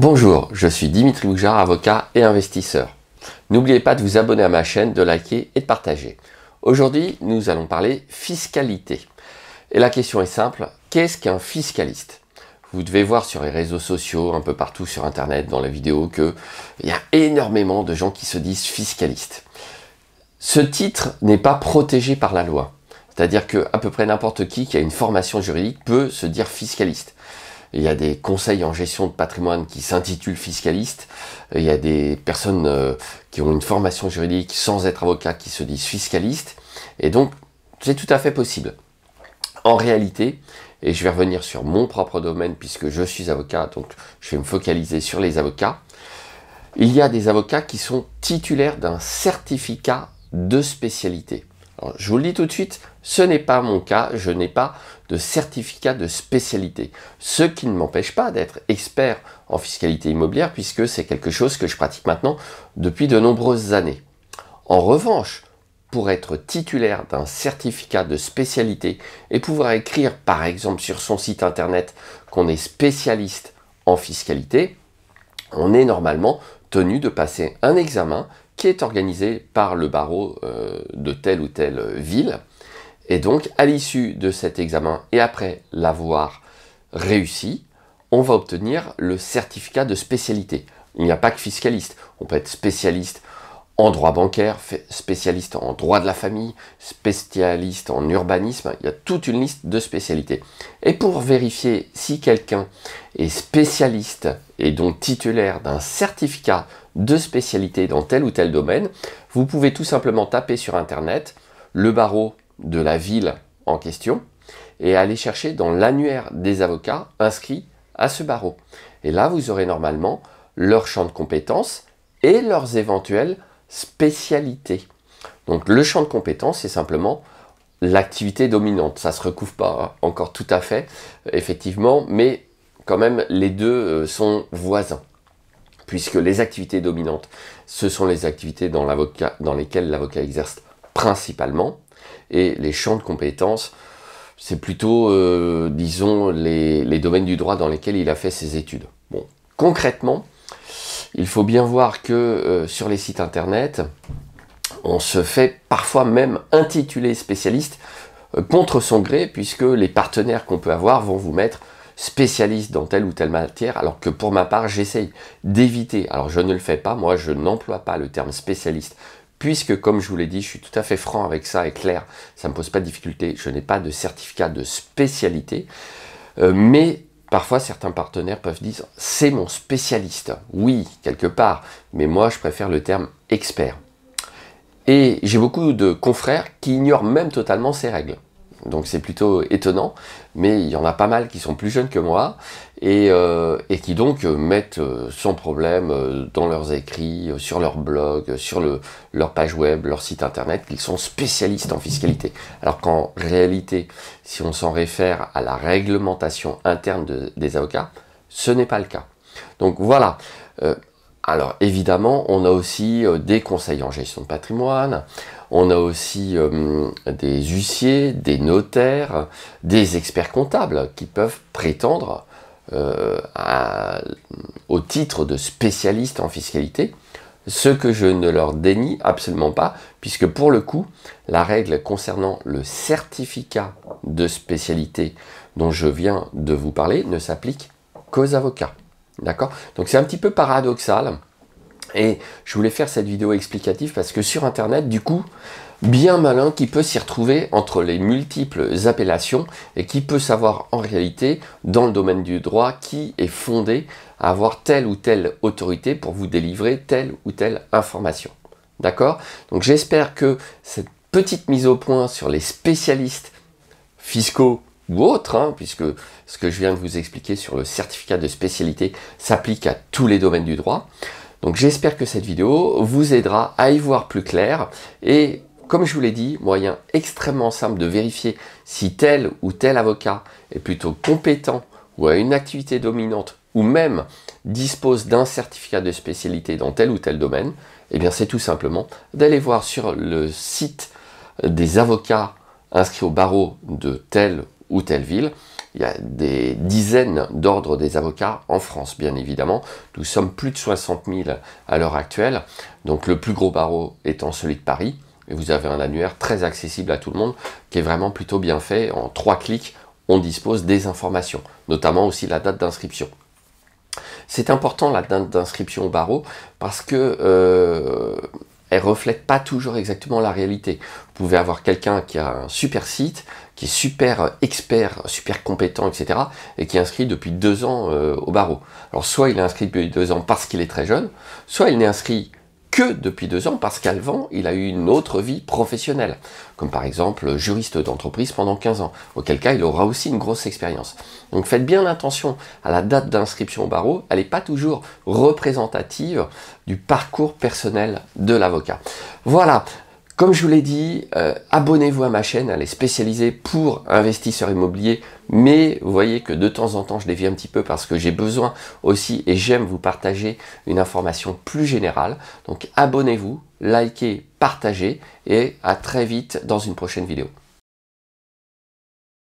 Bonjour, je suis Dimitri Boujard, avocat et investisseur. N'oubliez pas de vous abonner à ma chaîne, de liker et de partager. Aujourd'hui, nous allons parler fiscalité. Et la question est simple, qu'est-ce qu'un fiscaliste? Vous devez voir sur les réseaux sociaux, un peu partout sur internet, dans les vidéos, qu'il y a énormément de gens qui se disent fiscalistes. Ce titre n'est pas protégé par la loi. C'est-à-dire qu'à peu près n'importe qui a une formation juridique peut se dire fiscaliste. Il y a des conseils en gestion de patrimoine qui s'intitulent fiscalistes. Il y a des personnes qui ont une formation juridique sans être avocat qui se disent fiscalistes. Et donc, c'est tout à fait possible. En réalité, et je vais revenir sur mon propre domaine puisque je suis avocat, donc je vais me focaliser sur les avocats. Il y a des avocats qui sont titulaires d'un certificat de spécialité. Alors, je vous le dis tout de suite, ce n'est pas mon cas, je n'ai pas de certificat de spécialité. Ce qui ne m'empêche pas d'être expert en fiscalité immobilière puisque c'est quelque chose que je pratique maintenant depuis de nombreuses années. En revanche, pour être titulaire d'un certificat de spécialité et pouvoir écrire par exemple sur son site internet qu'on est spécialiste en fiscalité, on est normalement tenu de passer un examen qui est organisé par le barreau de telle ou telle ville. Et donc, à l'issue de cet examen et après l'avoir réussi, on va obtenir le certificat de spécialité. Il n'y a pas que fiscaliste. On peut être spécialiste en droit bancaire, spécialiste en droit de la famille, spécialiste en urbanisme. Il y a toute une liste de spécialités. Et pour vérifier si quelqu'un est spécialiste et donc titulaire d'un certificat de spécialité dans tel ou tel domaine, vous pouvez tout simplement taper sur internet le barreau de la ville en question et aller chercher dans l'annuaire des avocats inscrits à ce barreau. Et là, vous aurez normalement leur champ de compétences et leurs éventuelles spécialités. Donc le champ de compétences, c'est simplement l'activité dominante. Ça ne se recouvre pas encore tout à fait, effectivement, mais quand même les deux sont voisins. Puisque les activités dominantes, ce sont les activités dans lesquelles l'avocat exerce principalement, et les champs de compétences, c'est plutôt, disons, les domaines du droit dans lesquels il a fait ses études. Bon, concrètement, il faut bien voir que sur les sites internet, on se fait parfois même intituler spécialiste contre son gré, puisque les partenaires qu'on peut avoir vont vous mettre spécialiste dans telle ou telle matière, alors que pour ma part, j'essaye d'éviter. Alors je ne le fais pas, moi je n'emploie pas le terme spécialiste, puisque comme je vous l'ai dit, je suis tout à fait franc avec ça et clair, ça ne me pose pas de difficulté, je n'ai pas de certificat de spécialité, mais parfois certains partenaires peuvent dire « c'est mon spécialiste ». Oui, quelque part, mais moi je préfère le terme expert. Et j'ai beaucoup de confrères qui ignorent même totalement ces règles. Donc c'est plutôt étonnant, mais il y en a pas mal qui sont plus jeunes que moi et qui donc mettent sans problème dans leurs écrits, sur leur blog, sur leur page web, leur site internet, qu'ils sont spécialistes en fiscalité. Alors qu'en réalité, si on s'en réfère à la réglementation interne des avocats, ce n'est pas le cas. Donc voilà. Alors évidemment, on a aussi des conseils en gestion de patrimoine, on a aussi des huissiers, des notaires, des experts comptables qui peuvent prétendre au titre de spécialiste en fiscalité, ce que je ne leur dénie absolument pas, puisque pour le coup, la règle concernant le certificat de spécialité dont je viens de vous parler ne s'applique qu'aux avocats. D'accord? Donc c'est un petit peu paradoxal et je voulais faire cette vidéo explicative parce que sur internet, du coup, bien malin qui peut s'y retrouver entre les multiples appellations et qui peut savoir en réalité dans le domaine du droit qui est fondé à avoir telle ou telle autorité pour vous délivrer telle ou telle information. D'accord? Donc j'espère que cette petite mise au point sur les spécialistes fiscaux ou autres, puisque ce que je viens de vous expliquer sur le certificat de spécialité s'applique à tous les domaines du droit. Donc j'espère que cette vidéo vous aidera à y voir plus clair et comme je vous l'ai dit, moyen extrêmement simple de vérifier si tel ou tel avocat est plutôt compétent ou a une activité dominante ou même dispose d'un certificat de spécialité dans tel ou tel domaine, eh bien c'est tout simplement d'aller voir sur le site des avocats inscrits au barreau de telle ou telle ville Il y a des dizaines d'ordres des avocats en France, bien évidemment. Nous sommes plus de 60 000 à l'heure actuelle. Donc le plus gros barreau étant celui de Paris. Et vous avez un annuaire très accessible à tout le monde, qui est vraiment plutôt bien fait. En 3 clics, on dispose des informations, notamment aussi la date d'inscription. C'est important la date d'inscription au barreau parce que elle reflète pas toujours exactement la réalité. Vous pouvez avoir quelqu'un qui a un super site, qui est super expert, super compétent, etc. et qui est inscrit depuis 2 ans au barreau. Alors soit il est inscrit depuis 2 ans parce qu'il est très jeune, soit il n'est inscrit que depuis 2 ans parce qu'avant il a eu une autre vie professionnelle, comme par exemple juriste d'entreprise pendant 15 ans, auquel cas il aura aussi une grosse expérience. Donc faites bien attention à la date d'inscription au barreau, elle n'est pas toujours représentative du parcours personnel de l'avocat. Voilà. Comme je vous l'ai dit, abonnez-vous à ma chaîne, elle est spécialisée pour investisseurs immobiliers, mais vous voyez que de temps en temps je dévie un petit peu parce que j'ai besoin aussi et j'aime vous partager une information plus générale. Donc abonnez-vous, likez, partagez et à très vite dans une prochaine vidéo.